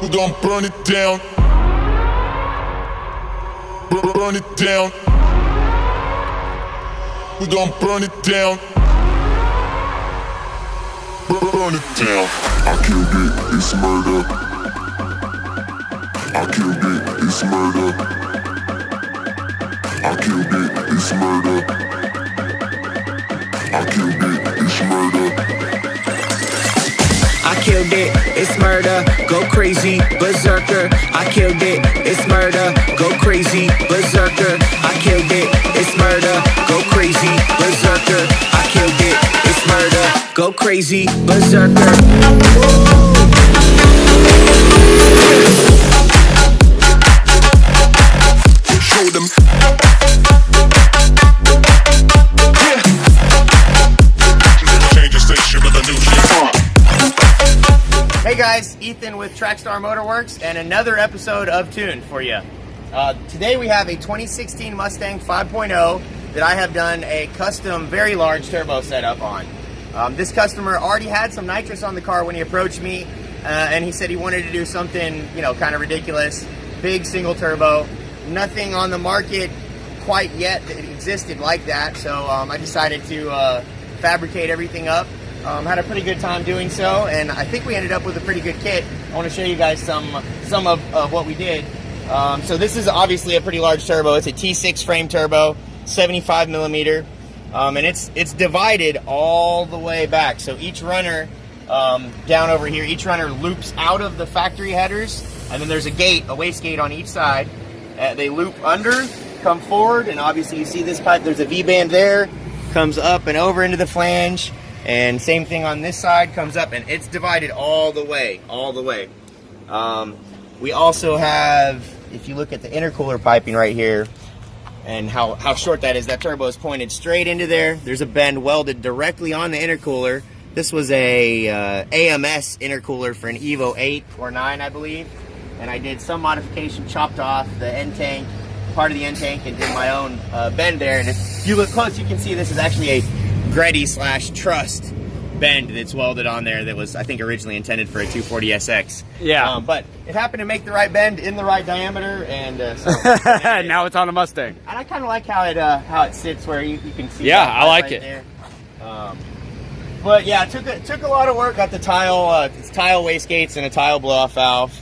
We gon' burn it down. Burn it down. We gon' burn it down. Burn it down. I killed it, it's murder. I killed it, it's murder. I killed it, it's murder. I killed it, it's murder. I killed it, it's murder, go crazy, berserker. I killed it, it's murder, go crazy, berserker. I killed it, it's murder, go crazy, berserker. I killed it, it's murder, go crazy, berserker. Show them. Change the station with a new shit. Hey guys, Ethan with Trackstar Motorworks and another episode of Tune for you. Today we have a 2016 Mustang 5.0 that I have done a custom, very large turbo setup on. This customer already had some nitrous on the car when he approached me, and he said he wanted to do something, you know, kind of ridiculous. Big single turbo, nothing on the market quite yet that existed like that, so I decided to fabricate everything up. Had a pretty good time doing so, and I think we ended up with a pretty good kit. I want to show you guys some of what we did. So this is obviously a pretty large turbo. It's a T6 frame turbo, 75 millimeter, and it's divided all the way back. So each runner down over here, each runner loops out of the factory headers, and then there's a gate, a waste gate on each side. They loop under, come forward, and obviously you see this pipe. There's a V-band there, comes up and over into the flange. And same thing on this side, comes up, and it's divided all the way, we also have, if you look at the intercooler piping right here, and how short that is, that turbo is pointed straight into there. There's a bend welded directly on the intercooler. This was a AMS intercooler for an Evo 8 or 9, I believe. And I did some modification, chopped off the end tank, part of the end tank, and did my own bend there. And if you look close, you can see this is actually a Greddy/Trust bend that's welded on there that was, I think, originally intended for a 240SX. Yeah. But it happened to make the right bend in the right diameter, and so now it's on a Mustang. And I kind of like how it sits where you can see. Yeah, that I like right it. There. But yeah, it took a lot of work. Got the tile waste gates and a tile blow-off valve.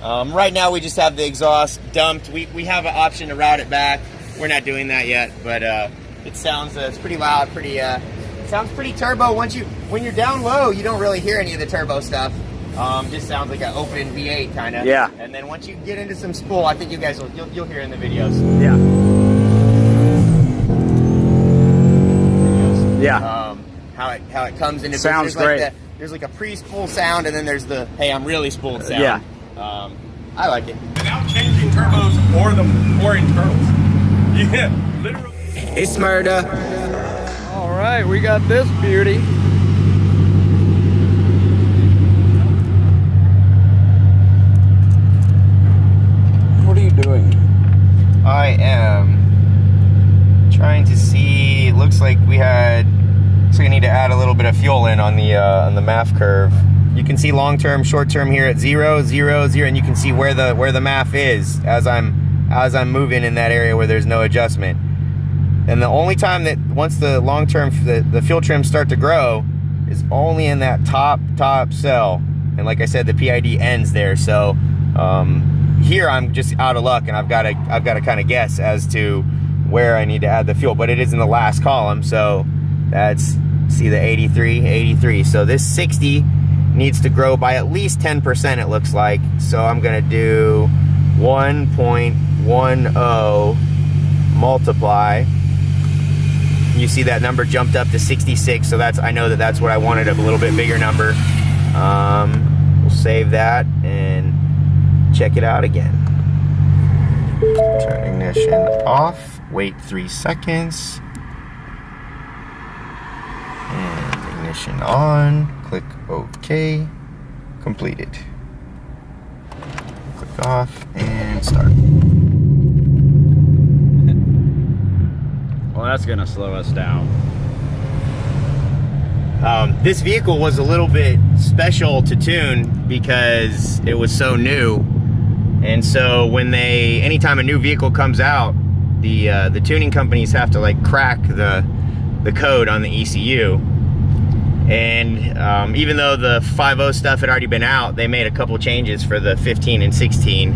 Right now we just have the exhaust dumped. We have an option to route it back. We're not doing that yet, but it sounds it's pretty loud, sounds pretty turbo. When you're down low, you don't really hear any of the turbo stuff. Just sounds like an open V8 kind of. Yeah. And then once you get into some spool, I think you guys you'll hear in the videos. Yeah. Yeah. How it comes into sounds great. There's like a pre-spool sound, and then there's the hey, I'm really spooled sound. Yeah. I like it. Without changing turbos or internals. Yeah, literally. It's murder. All right, we got this beauty. What are you doing? I am trying to see. It looks like we need to add a little bit of fuel in on the MAF curve. You can see long-term, short-term here at 0, 0, 0, and you can see where the MAF is as I'm moving in that area where there's no adjustment. And the only time that once the long-term the fuel trims start to grow is only in that top cell. And like I said, the PID ends there. So here I'm just out of luck, and I've got to kind of guess as to where I need to add the fuel. But it is in the last column, so that's, see the 83. So this 60 needs to grow by at least 10%, it looks like. So I'm gonna do 1.10 multiply. You see that number jumped up to 66, so I know that's what I wanted, a little bit bigger number. We'll save that and check it out again. Turn ignition off, wait 3 seconds. And ignition on, click OK, completed. Click off and start. Well, that's gonna slow us down. This vehicle was a little bit special to tune because it was so new. And so when anytime a new vehicle comes out, the tuning companies have to like crack the code on the ECU. And even though the 5.0 stuff had already been out, they made a couple changes for the 15 and 16.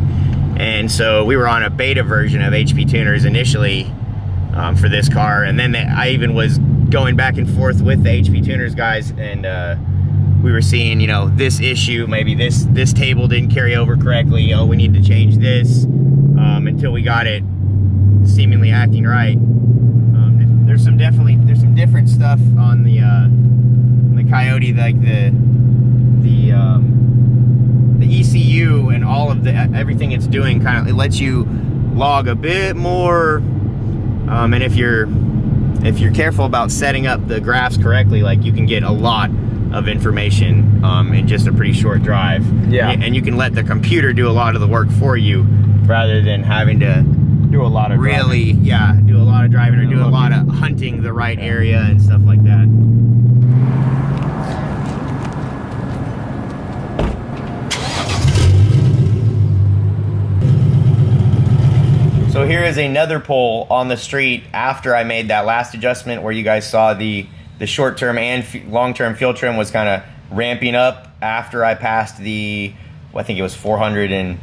And so we were on a beta version of HP Tuners initially for this car. And then I even was going back and forth with the HP Tuners guys, and we were seeing, you know, this issue, maybe this table didn't carry over correctly. Oh, we need to change this, until we got it seemingly acting right. There's some different stuff on the Coyote, like the ECU and all of everything it's doing kind of, it lets you log a bit more, and if you're careful about setting up the graphs correctly, like you can get a lot of information in just a pretty short drive. Yeah. And you can let the computer do a lot of the work for you rather than having to Do a lot of driving. Yeah, do a lot of driving or do a lot of hunting the right area and stuff like that. So here is another pull on the street after I made that last adjustment where you guys saw the short-term and long-term fuel trim was kind of ramping up after I passed I think it was 480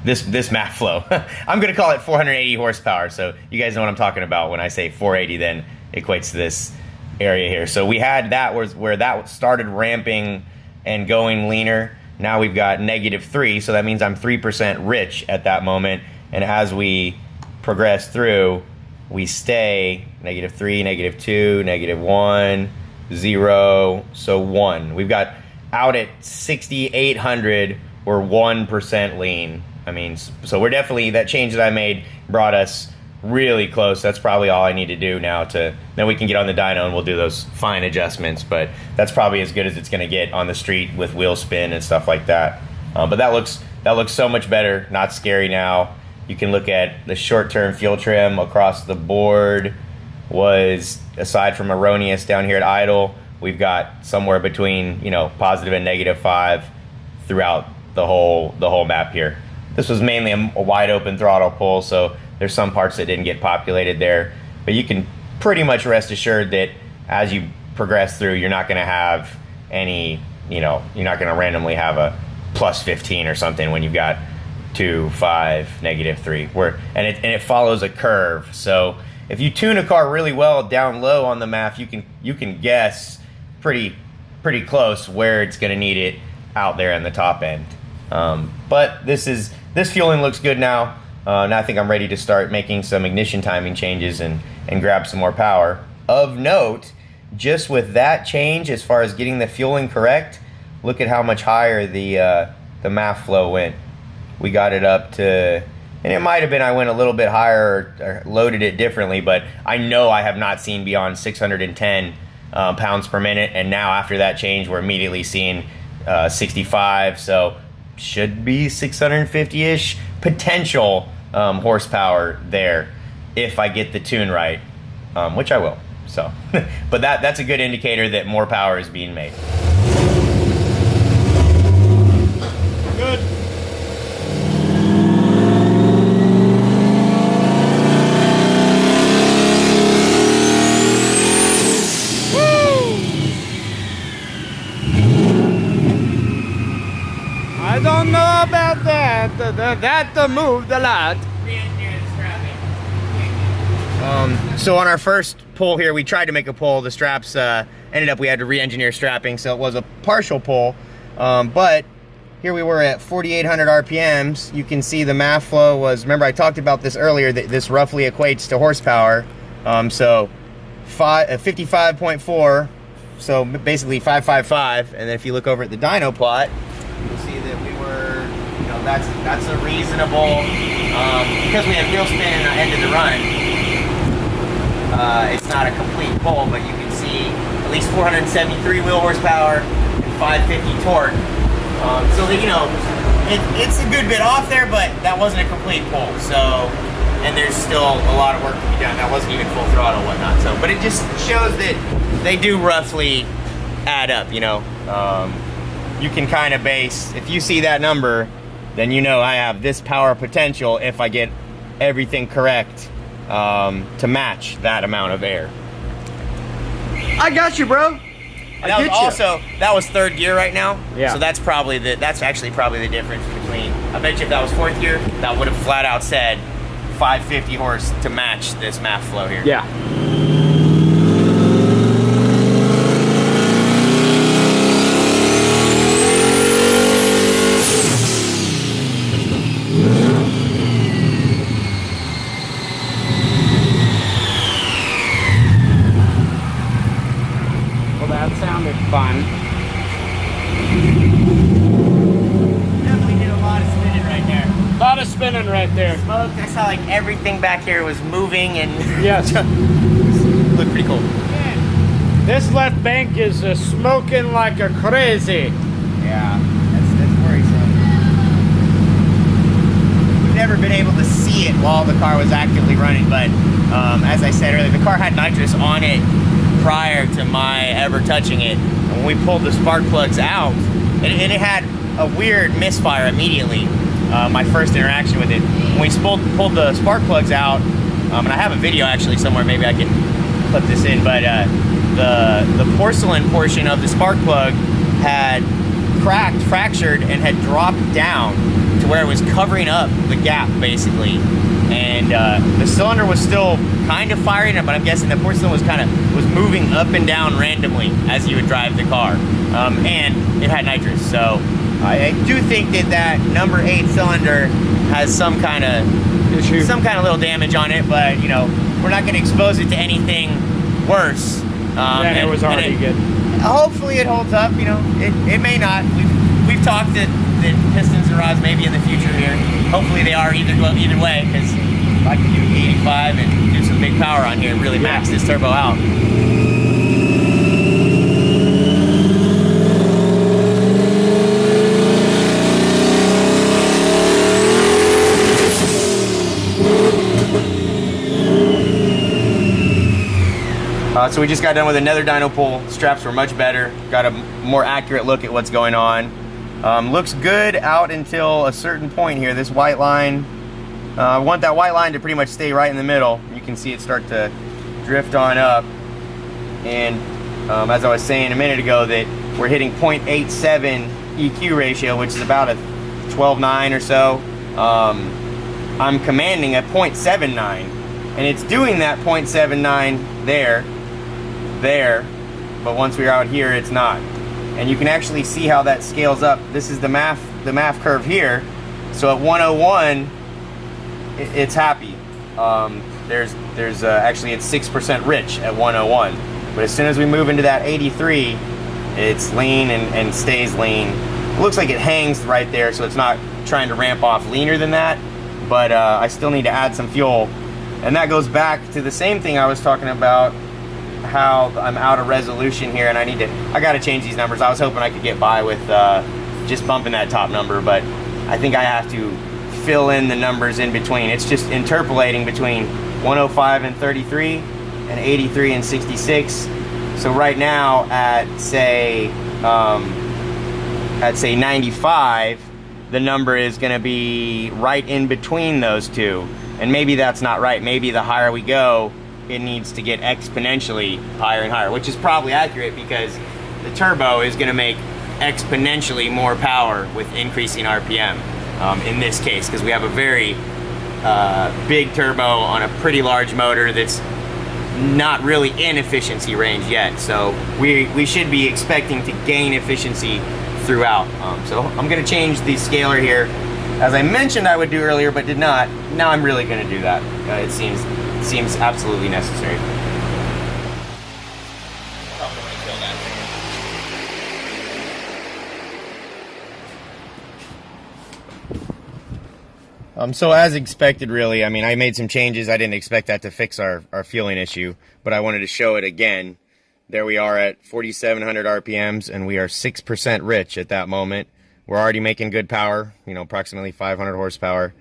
this MAF flow. I'm gonna call it 480 horsepower, so you guys know what I'm talking about when I say 480, then equates to this area here. So we had that where that started ramping and going leaner. Now we've got -3, so that means I'm 3% rich at that moment. And as we progress through, we stay -3, -2, -1, 0, so 1. We've got out at 6,800, we're 1% lean. I mean, so we're definitely, that change that I made brought us really close. That's probably all I need to do now then we can get on the dyno and we'll do those fine adjustments, but that's probably as good as it's gonna get on the street with wheel spin and stuff like that. But that looks so much better, not scary now. You can look at the short-term fuel trim across the board was, aside from erroneous down here at idle, we've got somewhere between, you know, positive and -5 throughout the whole map here. This was mainly a wide open throttle pull, so there's some parts that didn't get populated there, but you can pretty much rest assured that as you progress through, you're not gonna have any, you know, you're not gonna randomly have a +15 or something when you've got 2, 5, -3, and it follows a curve. So if you tune a car really well down low on the MAF, you can guess pretty close where it's gonna need it out there in the top end. But this fueling looks good now. Now I think I'm ready to start making some ignition timing changes and grab some more power. Of note, just with that change, as far as getting the fueling correct, look at how much higher the MAF flow went. We got it up to, and it might have been I went a little bit higher or loaded it differently, but I know I have not seen beyond 610 pounds per minute, and now after that change, we're immediately seeing 65, so should be 650-ish potential horsepower there if I get the tune right, which I will. So, but that's a good indicator that more power is being made. Good. I don't know about that. That moved a lot. So on our first pull here, we tried to make a pull. The straps ended up we had to re-engineer strapping, so it was a partial pull. But here we were at 4,800 RPMs. You can see the MAF flow was, remember I talked about this earlier, that this roughly equates to horsepower. So 55.4, so basically 555. And then if you look over at the dyno plot, you'll see that we were, you know, that's a reasonable, because we had wheel spin and end of the run, it's not a complete pull, but you can see at least 473 wheel horsepower and 550 torque. So that, you know, it's a good bit off there, but that wasn't a complete pull. So and there's still a lot of work to be done. That wasn't even full throttle and whatnot. So, but it just shows that they do roughly add up, you know. You can kind of base, if you see that number, then you know I have this power potential if I get everything correct to match that amount of air. I got you, bro. That was third gear right now. Yeah. So that's actually probably the difference between, I bet you if that was fourth gear, that would have flat out said 550 horse to match this MAF flow here. Yeah. Sounded fun. Definitely did a lot of spinning right there. A lot of spinning right there. Smoke. I saw like everything back here was moving and Yes. looked pretty cool. This left bank is smoking like a crazy. Yeah, that's worrisome. We've never been able to see it while the car was actively running, but as I said earlier, the car had nitrous on it prior to my ever touching it. And when we pulled the spark plugs out, and it had a weird misfire immediately, my first interaction with it. When we pulled the spark plugs out, and I have a video actually somewhere, maybe I can clip this in, but the porcelain portion of the spark plug had cracked, fractured, and had dropped down to where it was covering up the gap basically. And the cylinder was still kind of firing it, but I'm guessing the porcelain was moving up and down randomly as you would drive the car. And it had nitrous, so I do think that number 8 cylinder has some kind of issue, some kind of little damage on it, but you know, we're not going to expose it to anything worse. And it was already good. Hopefully it holds up, you know, it may not. We've talked that pistons and rods maybe in the future here. Hopefully they are either way, because if I can do 85 and do some big power on here and really max this turbo out. So we just got done with another dyno pull. Straps were much better. Got a more accurate look at what's going on. Looks good out until a certain point here. This white line, I want that white line to pretty much stay right in the middle. You can see it start to drift on up. And as I was saying a minute ago, that we're hitting 0.87 EQ ratio, which is about a 12.9 or so. I'm commanding a 0.79, and it's doing that 0.79 there, but once we're out here, it's not. And you can actually see how that scales up. This is the MAF curve here. So at 101, it's happy. Actually it's 6% rich at 101. But as soon as we move into that 83, it's lean and stays lean. It looks like it hangs right there, so it's not trying to ramp off leaner than that. But I still need to add some fuel. And that goes back to the same thing I was talking about, how I'm out of resolution here, and I gotta change these numbers. I was hoping I could get by with just bumping that top number, but I think I have to fill in the numbers in between. It's just interpolating between 105 and 33 and 83 and 66. So right now at say 95, the number is gonna be right in between those two. And maybe that's not right. Maybe the higher we go, it needs to get exponentially higher and higher, which is probably accurate because the turbo is gonna make exponentially more power with increasing RPM in this case, because we have a very big turbo on a pretty large motor that's not really in efficiency range yet. So we should be expecting to gain efficiency throughout. So I'm gonna change the scaler here. As I mentioned I would do earlier, but did not. Now I'm really gonna do that. It seems absolutely necessary. So as expected, really, I mean, I made some changes. I didn't expect that to fix our fueling issue, but I wanted to show it again. There we are at 4,700 RPMs, and we are 6% rich at that moment. We're already making good power, you know, approximately 500 horsepower.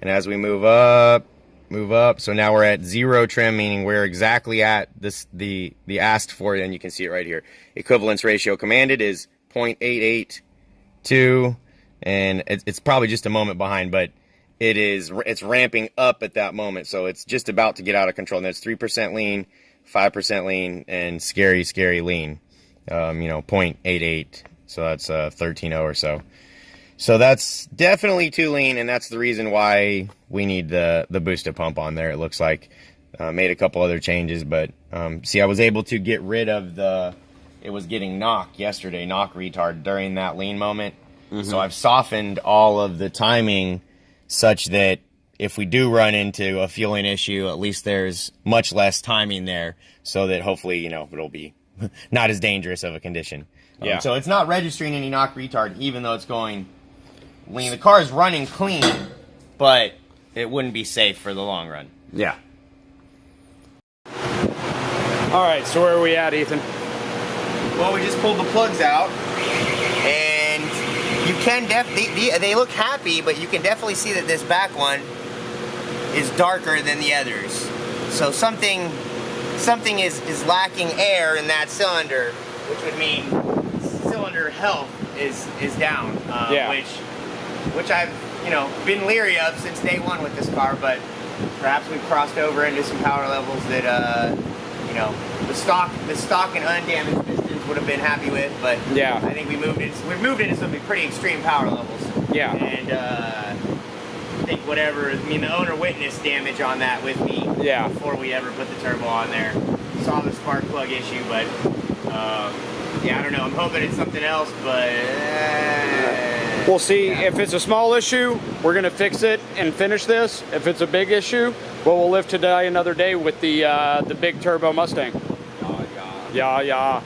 And as we move up, move up. So now we're at 0 trim, meaning we're exactly at the asked for, and you can see it right here. Equivalence ratio commanded is 0.882, and it's probably just a moment behind, but it's ramping up at that moment. So it's just about to get out of control. And it's 3% lean, 5% lean, and scary lean. 0.88. So that's 13.0 or so. So that's definitely too lean, and that's the reason why we need the boosted pump on there. It looks like made a couple other changes, but see, I was able to get rid of it was getting knock retard during that lean moment. So I've softened all of the timing such that if we do run into a fueling issue, at least there's much less timing there, so that hopefully, it'll be not as dangerous of a condition. Yeah. So it's not registering any knock retard, even though it's going lean. The car is running clean, but it wouldn't be safe for the long run. Yeah. All right, so where are we at, Ethan? Well, we just pulled the plugs out, and you can they look happy, but you can definitely see that this back one is darker than the others. So something is lacking air in that cylinder, which would mean cylinder health is down. Which I've been leery of since day one with this car, but perhaps we've crossed over into some power levels that the stock and undamaged pistons would have been happy with. But yeah, I think we've moved into some pretty extreme power levels. Yeah, and I think the owner witnessed damage on that with me. Yeah, before we ever put the turbo on there, saw the spark plug issue, but yeah, I don't know. I'm hoping it's something else, but we'll see. If it's a small issue, we're gonna fix it and finish this. If it's a big issue, well, we'll live to die another day with the big turbo Mustang. Yeah.